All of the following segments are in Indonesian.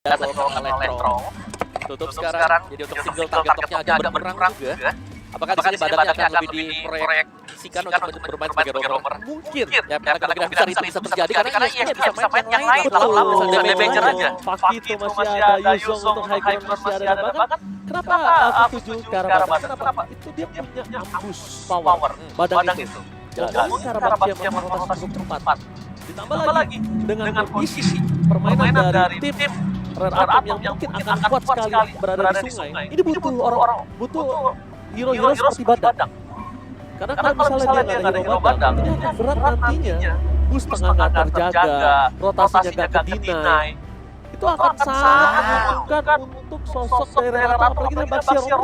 elektro. Tutup sekarang, jadi untuk single target top-nya agak berkurang juga. Apakah di sini badannya akan lebih diproyeksikan untuk bermain sebagai roamer? Mungkin. Ya, karena kemungkinan besar itu bisa terjadi karena ia bisa main yang lain. Betul. Bisa damager aja. Fakito masih ada, Yuzong untuk high ground masih ada. Dan bahkan kenapa aku tuju ke arah badan? Kenapa? Itu dia punya ambus power. Badang itu. Jadi Karabakh yang merotasi cukup cepat. Ditambah lagi dengan kondisi permainan dari tim Red Atom yang mungkin akan kuat sekali berada di sungai. Ini butuh orang-orang, butuh hero-hero seperti Badang. Karena kalau misalnya dia nggak ada hero Badang, ini akan berat nantinya. Boost tengah nggak terjaga, rotasinya nggak kedinai. Itu akan sangat menguntungkan untuk sosok dari Red Atom, apalagi dengan Baxia-nya.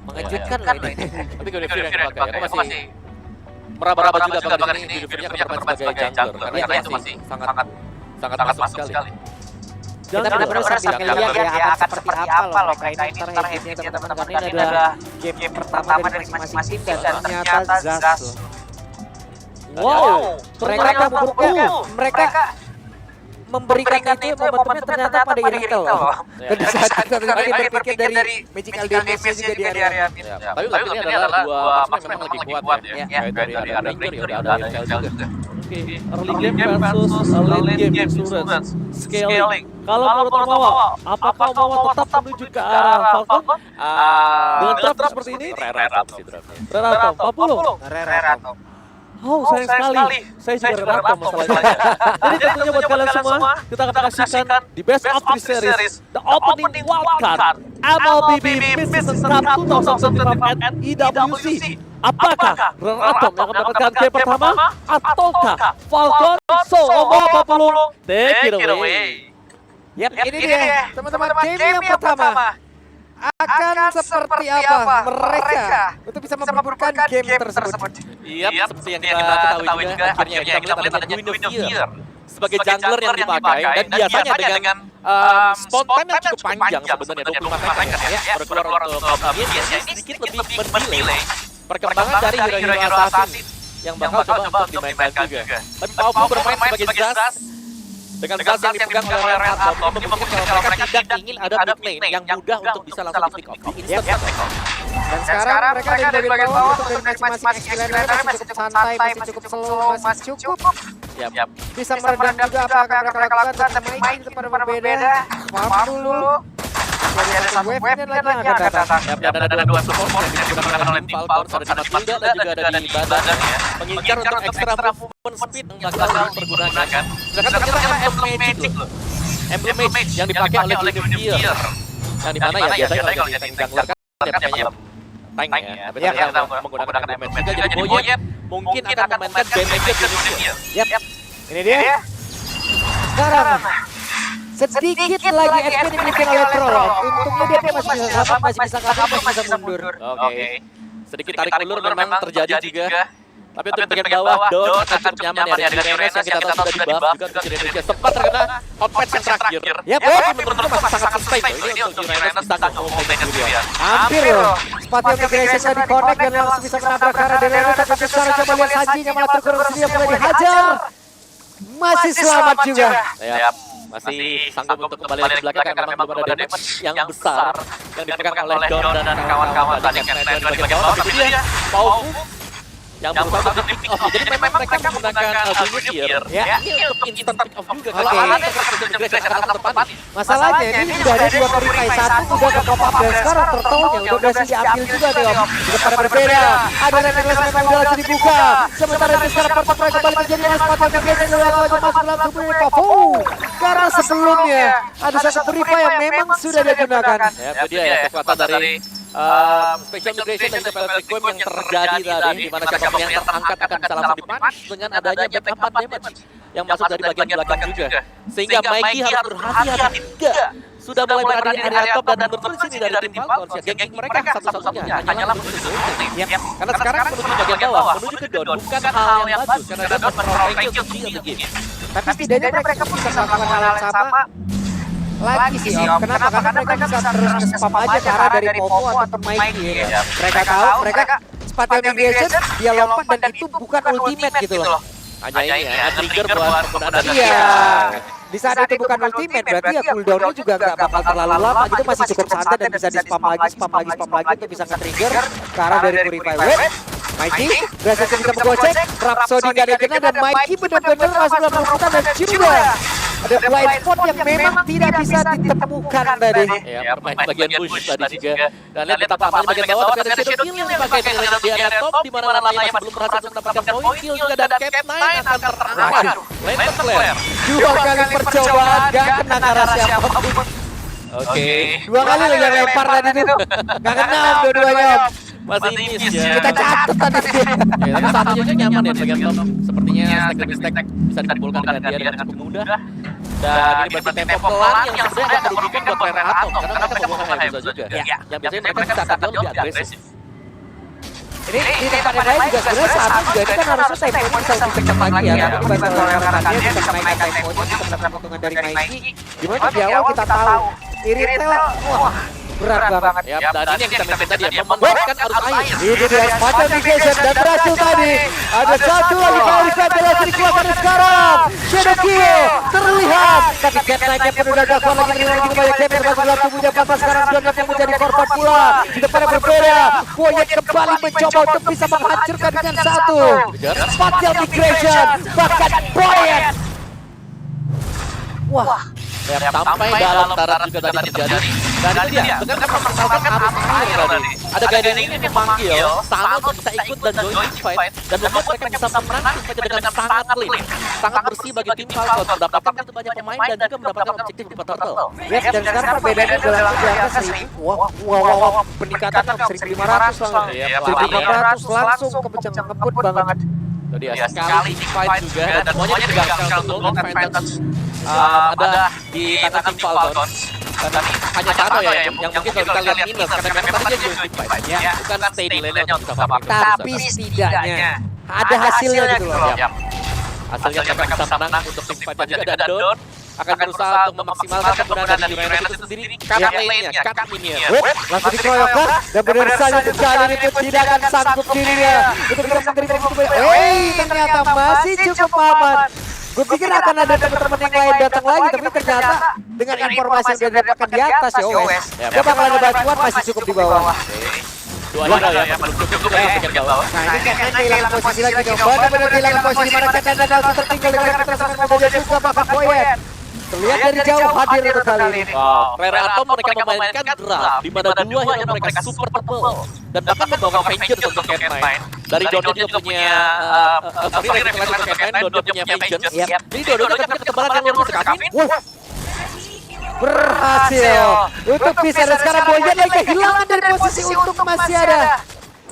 Mengejutkan lah ini. Tapi gue Devir yang dipakai, aku masih meraba-raba juga bahkan ini Devirnya akan bermain sebagai jungler. Karena itu masih sangat masuk sekali. Kita benar-benar sambil lihat ya akan seperti apa loh mereka ini ntar headnya teman-teman, karena ini adalah game pertama dari masing-masing tim dan ternyata Zas. Wow, mereka memberikan itu momentumnya ternyata pada Irikel loh. Dan di saat kita berpikir dari magical damage juga di area mid. Tapi ini adalah dua maksudnya memang lagi kuat ya. Dari ada Ranger ya udah ada Irikel juga. Oke, early game versus late game insurance scaling. Kalau menurut Omawa, apakah Omawa tetap menuju ke arah Falcon? Dengan trap seperti ini? Reratom sih trapnya. Reratom, 40. Reratom. Oh, sayang sekali. Saya juga Reratom masalahnya. Jadi tentunya buat kalian semua, kita akan kasihkan di Best of 3 Series, the opening wildcard, MLBB Mid-Season Cup 2025 at EWC. Apakah Reratom yang akan mendapatkan game pertama, ataukah Falcon? So, Omawa 40, take it away. Yap, ini dia teman-teman, game yang pertama akan seperti apa mereka untuk bisa memperebutkan game tersebut. Iya, seperti yang kita ketahui juga, akhirnya kita melihat adanya Wind of Fear sebagai jungler yang dipakai, dan biasanya dengan spawn time yang cukup panjang sebenarnya, 25 second ya, berkeluar untuk minion, ini sedikit lebih mendelay perkembangan dari hero-hero assassin yang bakal coba untuk dimainkan juga. Tapi Paupu bermain sebagai Zas dengan Zas yang dipegang oleh Red Atom, ini mungkin kalau mereka tidak ingin ada mid lane yang mudah untuk bisa langsung di pick off, instant. Dan sekarang mereka ada di bagian bawah untuk dari masing-masing skill laner masih cukup santai, masih cukup slow, masih cukup bisa meredam juga apa yang mereka lakukan, dan main itu pada berbeda. Maaf dulu. Jadi ada satu wave lagi yang akan datang. Ya, ada dua support yang digunakan oleh tim Falcon, ada di Matilda dan juga ada di badan ya. Mengincar untuk extra movement speed yang bakal dipergunakan. Sedangkan ternyata Emblem Magic loh. Emblem Magic yang dipakai oleh Wind of Fear. Yang dimana ya biasanya kalau jadi jungler kan dia tank ya. Tapi ternyata menggunakan Emblem Magic juga jadi Boyet mungkin akan memainkan damage Wind of Fear. Yap, ini dia. Sekarang sedikit lagi HP dimiliki oleh Prolog. Untungnya dia masih bisa kabur, masih bisa kabur, masih bisa mundur. Oke. Sedikit tarik ulur memang terjadi juga. Tapi untuk bagian bawah, Dawn akan cukup nyaman ya dengan Renes yang kita tahu sudah di-buff juga untuk Indonesia. Sempat terkena hot patch yang terakhir. Yap, tapi menurutku masih sangat sustain loh. Ini untuk Renes bisa nge-hold Julian. hampir loh. Sepatu migration tadi connect dan langsung bisa menabrak ke arah Delero. Tapi sekarang coba lihat Sanjinya malah terkurung sendiri, mulai dihajar. Masih selamat juga. Masih sanggup untuk kembali ke belakang karena memang belum ada damage yang besar yang dipegang oleh Dawn dan kawan-kawan tadi yang main di bagian bawah. Tapi dia Paupu yang berusaha untuk pick off. Jadi memang mereka menggunakan Wind of Fear. Ini untuk instant pick off juga. Kalau ada akan terpati. Masalahnya ini sudah ada dua perisai, satu udah ke pop up dan sekarang turtle-nya udah berhasil diambil juga deh Om. Juga pada berbeda, ada Reckless memang udah langsung dibuka. Sementara itu sekarang pertempuran kembali terjadi dengan sepatu migration yang lagi masuk dalam tubuhnya Paupu. Karena sebelumnya ada satu perisai yang memang sudah digunakan. Ya itu dia ya kekuatan dari special migration dan juga electric wave yang terjadi tadi, di mana siapapun yang terangkat akan bisa langsung dipunish dengan adanya back 4 damage yang masuk dari bagian belakang juga. Sehingga Mikey harus berhati-hati juga. Sudah mulai berada di area top dan menurut sini dari tim Falcons ya, geng mereka satu-satunya hanyalah menuju ke ulti. Karena sekarang menuju bagian bawah, menuju ke Dawn bukan hal yang bagus karena Dawn meraup rank untuk dia begini. Tapi setidaknya mereka bisa melakukan hal yang sama lagi sih Om. Kenapa? Karena mereka bisa terus nge-spam aja ke arah dari Popo ataupun Mikey ya. Mereka tahu, mereka sepatu migration, dia lompat dan itu bukan ultimate gitu loh. Hanya ini ya, trigger buat penggunaan. Iya. Di saat itu bukan ultimate, berarti ya cooldownnya juga nggak bakal terlalu lama gitu, masih cukup santai dan bisa di spam lagi untuk bisa nge-trigger ke arah dari Purify Wave. Mikey berhasil bisa menggocek, Rhapsody nggak ada kena, dan Mikey benar-benar masuk dalam perebutan dan juga ada blind spot yang memang tidak bisa ditemukan tadi. Ya, bermain bagian push tadi juga. Dan lihat tetap aman di bagian bawah, tapi ada Shadow Kill yang dipakai dengan di area top, di mana Lana yang belum berhasil untuk mendapatkan point kill juga, dan Cat9 akan terangkat. Lempar flare. Dua kali percobaan gak kena ke arah siapapun. Oke. Dua kali loh yang lempar tadi tuh. Gak kena dua-duanya. Masih miss ya. Kita catat tadi. Ya, tapi satunya juga nyaman ya di bagian top. Sepertinya stack demi stack bisa dikumpulkan dengan dia dengan cukup mudah. Dan ini berarti tempo pelan yang sebenarnya agak merugikan buat player Atom, karena mereka membuka Hayabusa juga. Yang biasanya mereka bisa akan jauh lebih agresif. Ini di tempat yang lain juga sebenarnya satu juga ini kan harusnya temponya bisa lebih kencang lagi ya. Tapi dibantu oleh rekan-rekannya bisa menaikkan temponya, bisa mendapatkan keuntungan dari Mikey. Dimana di awal kita tahu Iritel, wah berat banget. Ya, dan ini yang kita minta tadi ya, memanfaatkan arus air. Ini dia semacam negation dan berhasil tadi. Ada satu lagi kali ventilasi dikeluarkan sekarang. Shadow Kill terlihat. Tapi Cat9 penuh dan kuat lagi menerima banyak damage masuk dalam tubuhnya. Pasal sekarang Donut yang menjadi korban pula. Di depan yang berbeda. Voyage kembali mencoba untuk bisa menghancurkan dengan satu. Spatial migration. Bahkan Voyage. Wah. Ya, sampai dalam darat juga tadi terjadi. Dan itu dia, dengan mempertahankan arus air tadi. Ada Gaiden ini memanggil Sano untuk bisa ikut dan join fight, dan membuat mereka bisa menang saja dengan sangat clean, sangat bersih bagi tim Falcon, mendapatkan begitu banyak pemain dan juga mendapatkan objektif di Turtle. Lihat dan sekarang perbedaannya berlangsung di angka 1000. Wah, peningkatan 1500 langsung. 1500 langsung kepencang ngebut banget. Jadi ya, sekali fight juga, dan semuanya digagalkan untuk Gold Advantage. Ada di tangan tim Falcon. Dan hanya satu ya yang mungkin kalau kita lihat minus, karena memang tadi dia join fight, bukan stay di lane untuk bisa farming. Tapi setidaknya ada hasilnya gitu loh. Hasilnya mereka bisa menang untuk tim fight juga, dan Don akan berusaha untuk memaksimalkan kebenaran dari Uranus itu sendiri. Cut lane-nya, cut minion. Langsung dikeroyokkan dan benar saja untuk kali ini pun tidak akan sanggup dirinya untuk bisa menerima begitu banyak. Ternyata masih cukup aman. Gue pikir akan ada teman-teman yang lain datang lagi, tapi ternyata dengan informasi yang sudah didapatkan di atas ya OS, dia bakal ada bantuan masih cukup di bawah. Dua hero ya, cukup juga di bagian bawah. Nah ini Cat9 kehilangan posisi lagi dong. Benar-benar kehilangan posisi mana Cat9 langsung tertinggal dengan keterangan mobilnya juga bakal Voyage. Terlihat dari jauh hadir untuk kali ini. Wow, Rare Atom mereka memainkan draft di mana dua hero mereka super tebal dan bahkan membawa Vengeance untuk Cat9. Dari Dodo juga punya refleksi untuk Cat9, Dodo punya Vengeance. Jadi Dodo kan punya ketebalan yang luar biasa. Kami berhasil untuk bisa, dan sekarang Voyage lagi kehilangan dari posisi untuk masih ada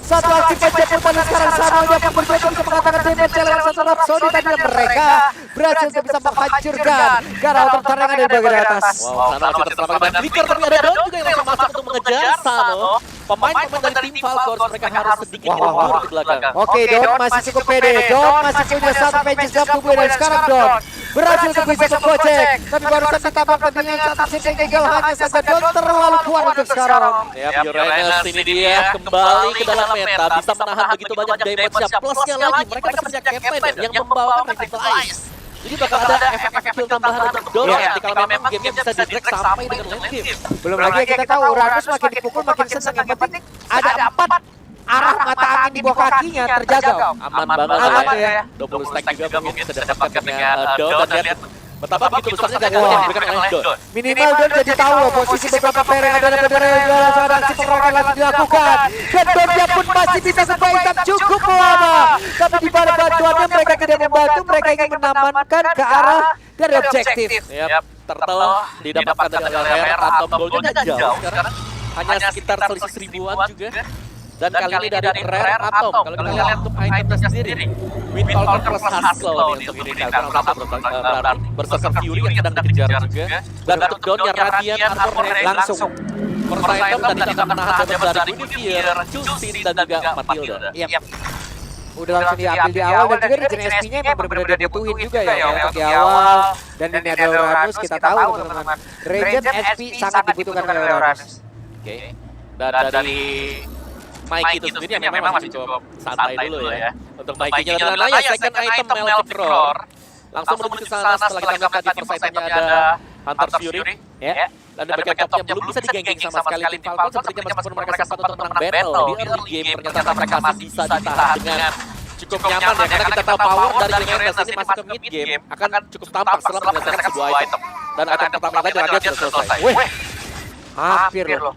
satu aksi penjemputan, dan sekarang Sanonya pun bercoba untuk mengatakan damage lewat satu Rhapsody tadi, dan mereka berhasil untuk bisa menghancurkan Garau tertarangan dari bagian atas. Wow, Sano masih terselamatkan dan flicker, tapi ada Don juga yang langsung masuk untuk mengejar Sano. Pemain-pemain dari tim Falcon mereka harus sedikit mundur di belakang. Oke, Don masih cukup pede. Don masih punya satu Vengeance dalam tubuh, dan sekarang Don berhasil untuk bisa menggocek, tapi barusan ditambahkan dengan satu shifting tinggal hanya saja Don terlalu kuat untuk sekarang. Ya, Uranus ini dia kembali ke dalam meta, bisa menahan begitu banyak damage-nya. Plusnya lagi, mereka masih punya Cat9 yang membawakan Magical Eyes. Jadi bakal ada efek-efek kill tambahan untuk Don nanti kalau memang gamenya bisa di-drag sampai dengan late game. Belum lagi kita tahu Uranus makin dipukul makin senang, yang penting ada 4 arah mata angin di bawah kakinya terjaga. Aman banget ya. 20 stack juga mungkin bisa dapatkan dengan Don, dan lihat betapa begitu besarnya gagasan yang diberikan oleh Don. Minimal Don jadi tahu posisi beberapa player yang ada di benar saat aksi pengeroyokan lagi dilakukan. Dan Donnya pun masih bisa sebaiknya cukup lama. Tapi di balik bantuannya mereka tidak membantu, mereka ingin menamankan ke arah dari objektif. Turtle didapatkan dari Rare Atom, goalnya nggak jauh sekarang, hanya sekitar selisih 1000-an juga. Dan kali ini dari Rare Atom, kalau kita lihat untuk itemnya sendiri, Windfall plus Hustle untuk ini, karena berarti Berserker Fury yang sedang dikejar juga. Dan untuk Dawnnya Radiant Armor langsung. First item tadi kita menahan damage dari Guinevere, Chulsin, dan juga Matilda. Udah langsung diambil di awal, dan juga Regen SP-nya emang benar-benar dibutuhin juga ya untuk di awal. Dan ini ada Uranus, kita tahu teman-teman, Regen SP sangat dibutuhkan oleh Uranus. Oke. Dan dari Mikey itu sendiri yang memang masih cukup santai dulu ya. Untuk Mikey-nya dan Naya, second item Melodic Roar. langsung menuju ke sana setelah kita lihat tadi first itemnya ada Hunter Fury. Ya. Dan di bagian topnya belum bisa digeng sama sekali tim Falcon. Sepertinya meskipun mereka sempat untuk menang battle di early game, ternyata mereka masih bisa ditahan dengan cukup nyaman ya. Karena kita tahu power dari Juventus ini masuk ke mid game akan cukup tampak setelah menyelesaikan sebuah item. Dan item pertama tadi Radiant sudah selesai. Wih, hampir loh.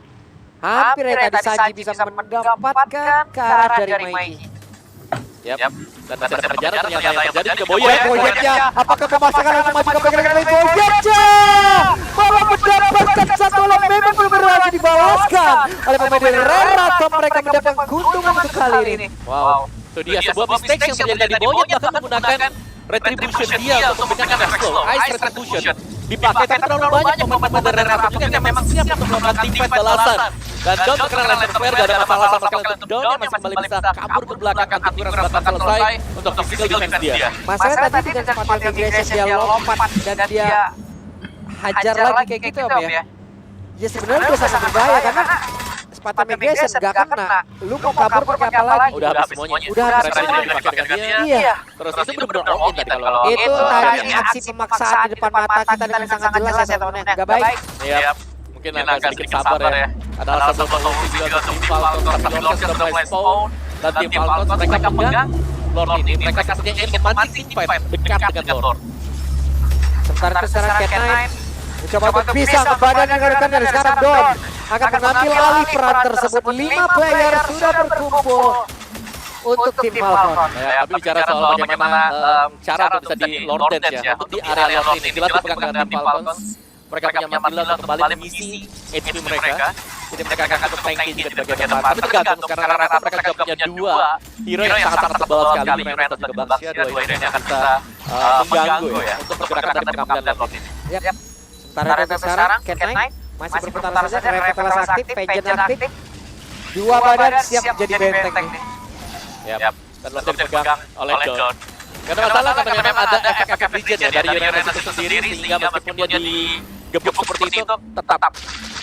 Hampir ya tadi Sanji bisa mendapatkan ke arah dari Mikey. Yap. Dan masih ada perjalanan ternyata yang terjadi juga Boyet. Boyetnya, apakah pemasangan untuk maju ke bagian dari Boyetnya? Malah mendapatkan satu oleh memang belum berhasil dibalaskan oleh pemain dari Rera atau mereka mendapatkan keuntungan untuk kali ini. Wow. Itu dia sebuah mistake yang terjadi dari Boyet bahkan menggunakan Retribution dia untuk menyaksikan Explode. Ice Retribution dipakai tapi terlalu banyak pemain dari Rera juga yang memang siap untuk melakukan team fight balasan. Dan John terkena Lantern Flare, gak ada masalah sama sekali untuk John yang masih kembali bisa kabur ke belakang anti-Kuras bahkan selesai untuk physical defense dia. Masalah tadi dengan sepatu migration dia lompat dan dia hajar lagi kayak gitu Om ya. Ya sebenarnya udah sangat berbahaya karena sepatu migration gak kena. Lu mau kabur pakai apa lagi? Udah habis semuanya. Udah habis Rera juga semuanya. dipakai dengan dia. Iya. Terus itu benar-benar all in tadi kalau Itu tadi aksi pemaksaan di depan mata kita dengan sangat jelas ya teman-teman. Gak baik. Iya. Mungkin agak sedikit sabar ya. Ada alasan untuk juga tim Falcon tapi Lord sudah mulai spawn. Dan tim Falcon mereka pegang Lord ini. Mereka sepertinya ingin memancing team fight dekat dengan Lord. Sementara itu sekarang Cat9 mencoba untuk bisa ke badan yang rekan dari sekarang Don akan mengambil alih peran tersebut. 5 player sudah berkumpul untuk tim Falcon. Ya, tapi bicara soal bagaimana cara untuk bisa di Lord Dance ya. Untuk di area Lord ini jelas dipegang dengan tim Falcon. Mereka punya manila untuk kembali mengisi HP mereka. Jadi mereka akan cukup tanky juga di bagian depan. Tapi tergantung sekarang rata mereka juga punya 2 hero yang sangat-sangat tebal sekali. Juventus dan juga Banksia, 2 hero yang akan bisa mengganggu ya untuk pergerakan dari pengambilan Lord ini. Sementara itu sekarang Cat9 masih berputar saja, Revitalize aktif, Pageant aktif. 2 badan siap menjadi benteng nih. Yap. Dan Lord dipegang oleh John. Gak ada masalah karena memang ada efek-efek regen ya dari Juventus itu sendiri sehingga meskipun dia digebuk seperti itu tetap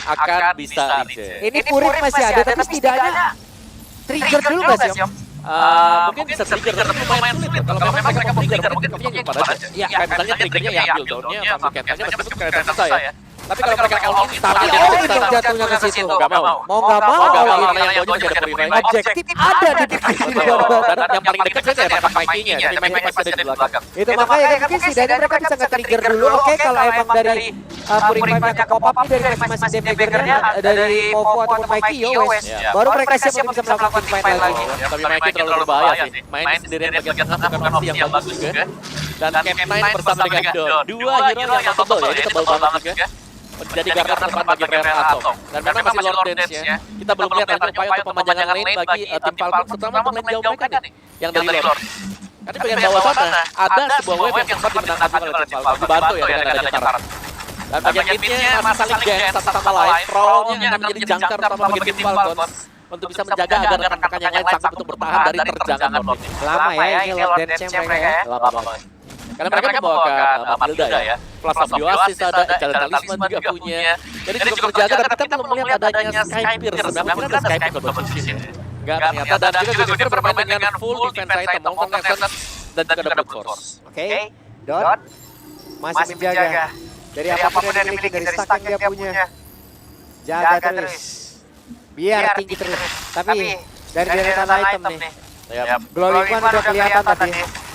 akan bisa regen. Ini Purit masih ada tapi setidaknya trigger dulu gak sih Om? Mungkin bisa trigger tapi lumayan sulit ya. Kalau memang mereka mau trigger mungkin kamu nyimpan aja. Ya kayak misalnya triggernya ya ambil daunnya sama Cat9-nya meskipun kelihatan susah ya. Tapi kalau mereka all in Tapi dia all in bisa jatuhnya ke situ. Gak mau. Mau gak mau Gak mau all in. karena yang daunnya masih ada purify. Objektif ada di dekat sini. Dan yang paling dekat saja ya Mikey-nya. Jadi Mikey pasti ada di belakang. Itu makanya kan mungkin setidaknya mereka bisa nge-trigger dulu. Oke kalau emang dari Purify-nya ke pop-up ini dari masing-masing damagernya dari Popo ataupun Mikey yowes. Baru mereka siap untuk bisa melakukan team fight lagi. Tapi Mikey terlalu berbahaya sih. Main sendirian bagian tengah bukan opsi yang bagus juga. Dan Cat9 bersama dengan Don. 2 hero yang tebal ya. Ini tebal banget juga. Menjadi garda terdepan bagi Rare Atom. Dan memang masih Lord Dance-nya. Kita belum lihat ada upaya untuk pemanjangan lane bagi tim Falcon, terutama untuk lane jauh mereka nih. Yang dari Lord. Karena di bagian bawah sana ada sebuah wave yang sempat dimenangkan oleh tim Falcon. Dibantu ya dengan adanya Taran. Dan bagian mid-nya masih saling geng satu sama lain. Troll-nya akan menjadi jangkar utama bagi tim Falcon untuk bisa menjaga agar rekan-rekan yang lain sanggup untuk bertahan dari terjangan Lord ini. Lama ya ini Lord Dance-nya mereka ya. Lama banget. Karena mereka membawakan Matilda ya, Plus of Oasis ada, Jalan Talisman juga punya. Jadi cukup terjaga, tapi kita belum melihat adanya Skypear. Sebenarnya mungkin ada Skypear double position ya. Enggak ternyata, dan juga Gulliver bermain dengan full defense item, Mountain Essence, dan juga double force. Oke, Don masih menjaga dari apapun yang dimiliki, dari stack yang dia punya. Jaga terus, biar tinggi terus. Tapi dari deretan item nih, Glowing One udah kelihatan tadi.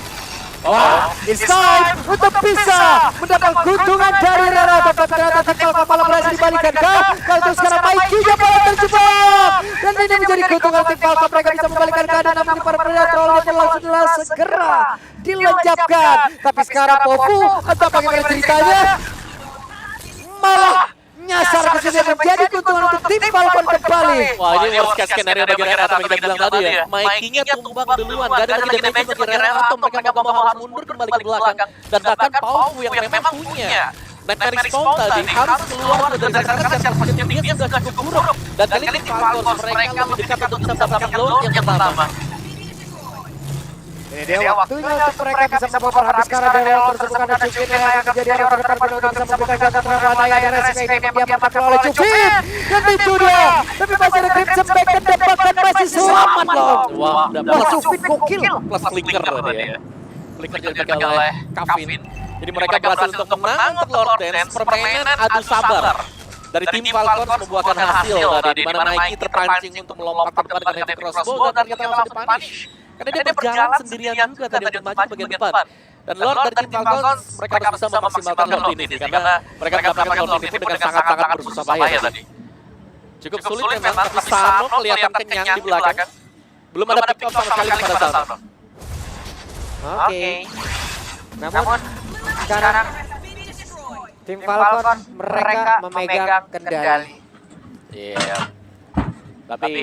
It's time untuk bisa mendapat keuntungan dari Rara. Tapi ternyata tekal kepala berhasil dibalikan kalau itu sekarang Mikey-nya malah terjebak. Dan ini menjadi keuntungan tim Falcon. Mereka bisa membalikan keadaan, namun di para predatornya berlangsung jelas segera dilenyapkan. Tapi sekarang Pofu, entah bagaimana ceritanya, malah nyasar ke sini menjadi keuntungan untuk tim Falcon kembali. Wah, ini worst case scenario bagi Rare Atom yang kita bilang tadi ya. Mikey-nya tumbang duluan, gak ada lagi damage bagi Rare Atom. Mereka mau harus mundur kembali ke belakang. Dan bahkan Paufu yang memang punya Nightmare Spawn tadi harus keluar dari sana karena secara positif dia sudah cukup buruk. Dan kali ini Falcon mereka lebih dekat untuk bisa mendapatkan load yang pertama. Ini dia waktunya untuk mereka bisa membawa perhabis sekarang dari yang tersebut ada Cupin yang akan menjadi arah terdepan untuk bisa memberikan ganda terhadap yang resiko ini yang diamankan oleh Cupin. Dan itu dia, tapi masih ada Crimson Back dan dapatkan masih selamat loh. Wah, Plus Cupin gokil. plus flicker tadi ya. Flicker dipegang oleh Kavin. Jadi mereka berhasil untuk menang untuk Lord Dance. Permainan adu sabar dari tim Falcons membuahkan hasil tadi, di mana Mikey terpancing untuk melompat ke depan dengan heavy crossbow dan ternyata langsung dipunish. Karena dia berjalan sendirian juga tadi untuk maju ke bagian depan. Dan Lord dari tim Falcons, mereka harus bisa memaksimalkan Lord ini sih, karena mereka mendapatkan Lord ini pun dengan sangat-sangat bersusah payah tadi. Cukup sulit memang, tapi Sano kelihatan kenyang di belakang. Belum ada pick up sama sekali pada Sano. Oke. Namun sekarang tim Falcon mereka memegang kendali. Iya. Tapi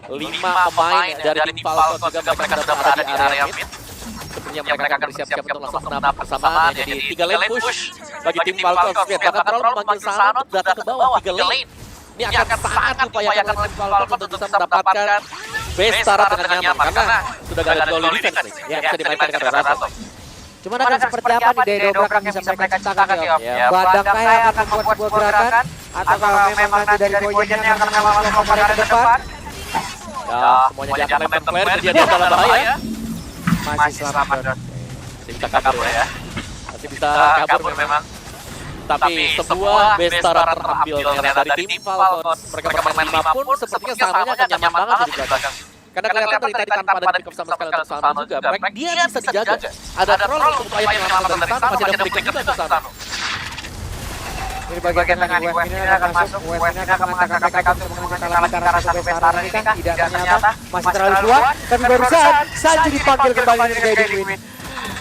5 pemain dari tim Falcon juga mereka sudah berada di area mid. Sepertinya mereka akan bersiap-siap untuk langsung menambah bersamaan. Jadi 3 lane push bagi tim Falcon. Lihat, bahkan Troll memanggil Sano untuk datang ke bawah 3 lane. Ini akan sangat diupayakan oleh tim Falcon untuk bisa mendapatkan base start dengan nyaman. Karena sudah gak ada jolly defense nih yang bisa dimainkan dengan Rato. Cuman akan seperti apa nih daya dobrak yang bisa mereka ciptakan ya? Badangkah yang akan membuat sebuah gerakan? Atau kalau memang nanti dari Boyzen yang akan melakukan mereka ke depan? Ya, semuanya jangan lempar flare, jadi dia dalam bahaya. Masih selamat. Masih bisa kabur ya. Masih bisa kabur memang. Tapi sebuah base start terambil ternyata dari tim Falcons. Mereka bermain 5 pun sepertinya Sanonya akan nyaman banget di belakang. Karena kelihatan dari tadi tanpa ada pick up sama sekali untuk Sano juga. Mereka dia bisa dijaga. Ada Troll untuk upaya penyelamatan dari Sano, masih ada flicker juga untuk Sano. Dari bagian tengah di wave ini akan masuk. Wave ini akan mengatakan mereka untuk menunjukkan lancar arah sampai sekarang ini kan tidak ternyata masih terlalu kuat. Tapi barusan Sanji dipanggil kembali dari Guiding Wind.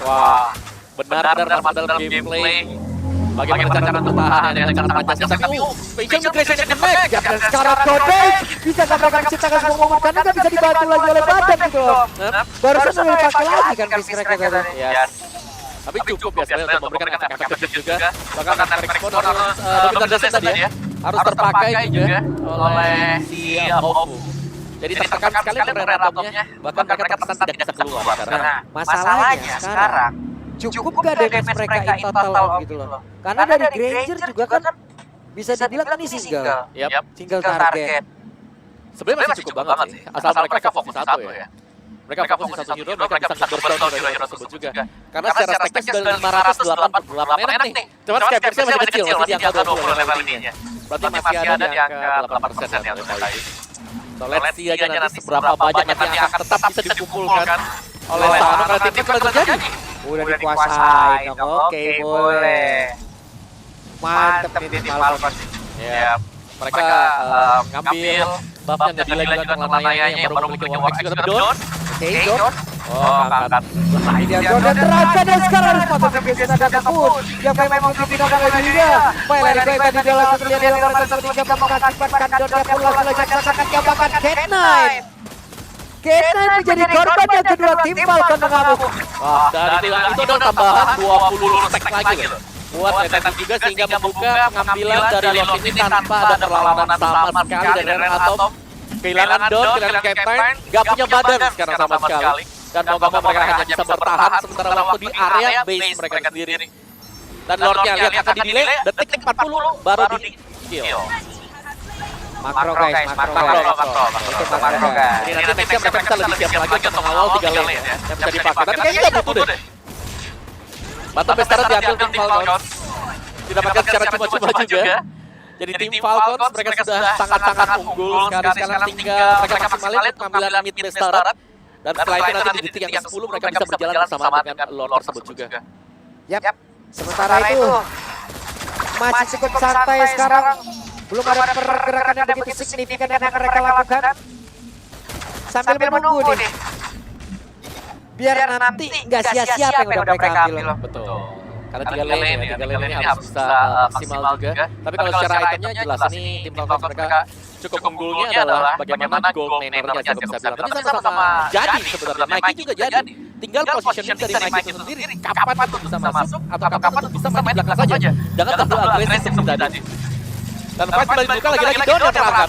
Wah, benar-benar masuk dalam gameplay. Bagaimana cara bertahan dengan cara panjangnya, tapi special migration yang connect. Dan sekarang Kodai bisa mereka menciptakan sebuah momen karena nggak bisa dibantu lagi oleh badan gitu loh. Barusan udah dipakai lagi kan bis mereka tadi. Tapi cukup ya sebenarnya untuk memberikan efek-efek kejut juga. Bahkan efek respon harus dominan dasar tadi ya, harus terpakai juga oleh si Hofu. Jadi tertekan sekali oleh Ratopnya, bahkan mereka terkesan tidak bisa keluar. Nah, masalahnya sekarang cukup gak damage mereka in total gitu loh. Karena dari Granger juga kan bisa dibilang kan ini single. Single target. Sebenarnya masih cukup banget sih, asal mereka fokus satu ya. Mereka fokus di satu hero, mereka bisa nge-burst hero tersebut juga. Karena secara stack sudah 588 enak nih. Cuma scapersnya masih kecil, masih di angka 20 level ininya. Berarti masih ada di angka 8% ya level ini. So let's see aja nanti seberapa banyak nanti yang akan tetap bisa dikumpulkan oleh Sano karena timnya sudah terjadi. Udah dikuasain, oke boleh. Mantep nih tim Falcon. Ya, mereka ngambil buff-nya nggak delay juga dengan Lanayanya yang baru memiliki Wong juga tapi Don. Oke, Don. Oh, angkat. Ini dia Don dan teraca dan sekarang harus patut terbiasa ada pun. Yang memang mungkin tidak akan juga. Baik dari Goy tadi dia langsung terlihat yang merasa seperti mengakibatkan Don yang pun langsung melaksanakan gambakan Cat9. Cat9 menjadi korban yang kedua tim Falcon mengamuk. Wah, dan itu adalah tambahan 20 stack lagi loh. Buat Titan juga sehingga membuka pengambilan dari Lord ini tanpa ada perlawanan sama sekali dari Renato. Kehilangan Don, kehilangan Captain, gak punya badan sekarang sama sekali. Dan mau gak mau mereka hanya bisa bertahan sementara waktu di area base mereka sendiri. Dan Lordnya lihat akan di delay, detik 40 baru di kill. Makro guys, makro guys. Jadi nanti mereka bisa lebih siap lagi untuk mengawal 3 lane ya, yang bisa dipakai. Tapi kayaknya gak butuh deh. Batam Bestara diambil tim Falcons. Didapatkan secara cuma-cuma juga. Jadi tim Falcons mereka sudah sangat-sangat unggul. Sekarang tinggal mereka maksimalin pengambilan mid Bestara. Dan setelah itu nanti di detik yang ke-10 mereka bisa berjalan bersama dengan Lord tersebut juga. Yap. Sementara itu masih cukup santai sekarang. Belum ada pergerakan yang begitu signifikan yang mereka lakukan. Sambil menunggu nih. Biar nanti nggak sia-sia apa yang udah mereka ambil. Betul. Karena 3 lane ya, 3 lane ini harus bisa maksimal juga. Tapi kalau secara itemnya jelas ini tim Falcons mereka cukup unggulnya adalah bagaimana gold lanernya saya bisa bilang. Tapi sama-sama jadi sebenarnya. Mikey juga jadi. Tinggal positioning dari Mikey itu sendiri. Kapan itu bisa masuk atau kapan bisa main di belakang saja. Jangan terlalu agresif seperti tadi. Dan fight kembali dibuka lagi-lagi Don yang terangkat.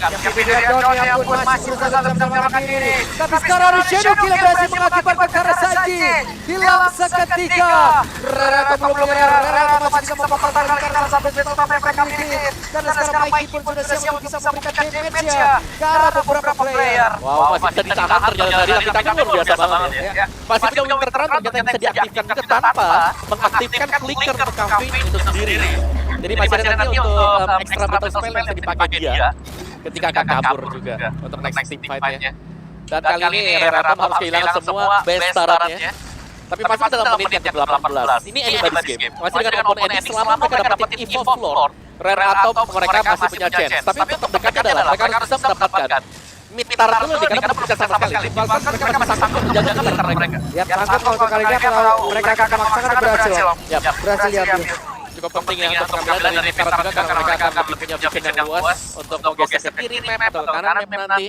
Don yang pun masih berusaha dalam menyelamatkan diri. Tapi sekarang Shadow Kill berhasil mengakibatkan karena Sanji hilang seketika. Renato belum Renato masih bisa mempertahankan karena sampai setelah mereka memiliki. Karena sekarang Mikey pun sudah siap untuk bisa memberikan damage-nya ke arah beberapa player. Wow, masih bisa ditahan ternyata tadi, tapi tangan luar biasa banget ya. Masih punya winter terang ternyata yang bisa diaktifkan juga tanpa mengaktifkan flicker untuk Kavin itu sendiri. Jadi masih ada nanti untuk extra battle spell yang bisa dipakai dia ketika akan kabur juga untuk next team fight-nya. Dan kali ini Reratom harus kehilangan semua base startnya. Tapi masih dalam menit yang ke-18. Ini anybody's game. Masih dengan opponent ending selama mereka dapetin Evo Floor, Reratom mereka masih punya chance. Tapi untuk terdekatnya adalah mereka harus bisa mendapatkan Mitar dulu nih, karena belum bisa sama sekali. Falcon mereka masih sanggup menjaga Mitar mereka. Ya, sanggup untuk kali ini kalau mereka akan memaksakan berhasil. Berhasil diambil. Cukup penting ya untuk pengambilan dari Mitar juga karena mereka akan lebih punya vision yang luas untuk mau geser ke kiri map atau ke kanan map nanti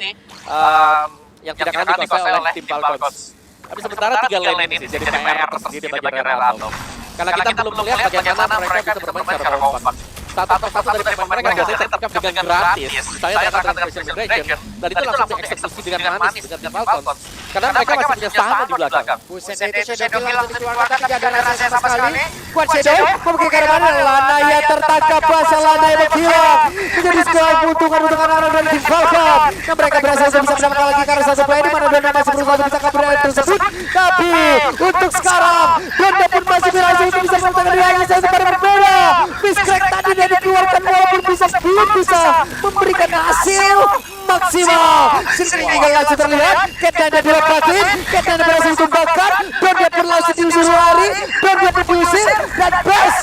yang tidak akan dikuasai oleh tim Falcons. Tapi sementara 3 lane ini jadi PR tersendiri bagi Reratom. Karena kita belum melihat bagaimana mereka bisa bermain secara kompak. Satu dari pemain mereka biasanya tertangkap dengan gratis. Misalnya ternyata dengan Precision Dragon, dan itu langsung dieksekusi dengan manis dengan Falcons. Karena mereka masih punya sahabat di belakang. Buset, itu Shadow langsung dikeluarkan, tidak ada rasa sama sekali. Kuat Shadow, membuka ke arah mana? Lanaya tertangkap, bahasa Lanaya menghilang. Menjadi sebuah keuntungan arah dari tim Falcon. Dan mereka berhasil untuk bisa mendapatkan lagi karena satu play di mana Donda masih berusaha untuk bisa kabur dari tersebut. Tapi untuk sekarang, Donda pun masih berhasil untuk bisa mendapatkan dia satu pada berbeda. Miscrack tadi dia dikeluarkan walaupun belum bisa memberikan hasil maksimal. Sini tinggal langsung terlihat, Ketanda dilepasin, Ketanda berhasil ditumbangkan, Donda pun langsung diusir lari, Donda pun diusir, dan Bas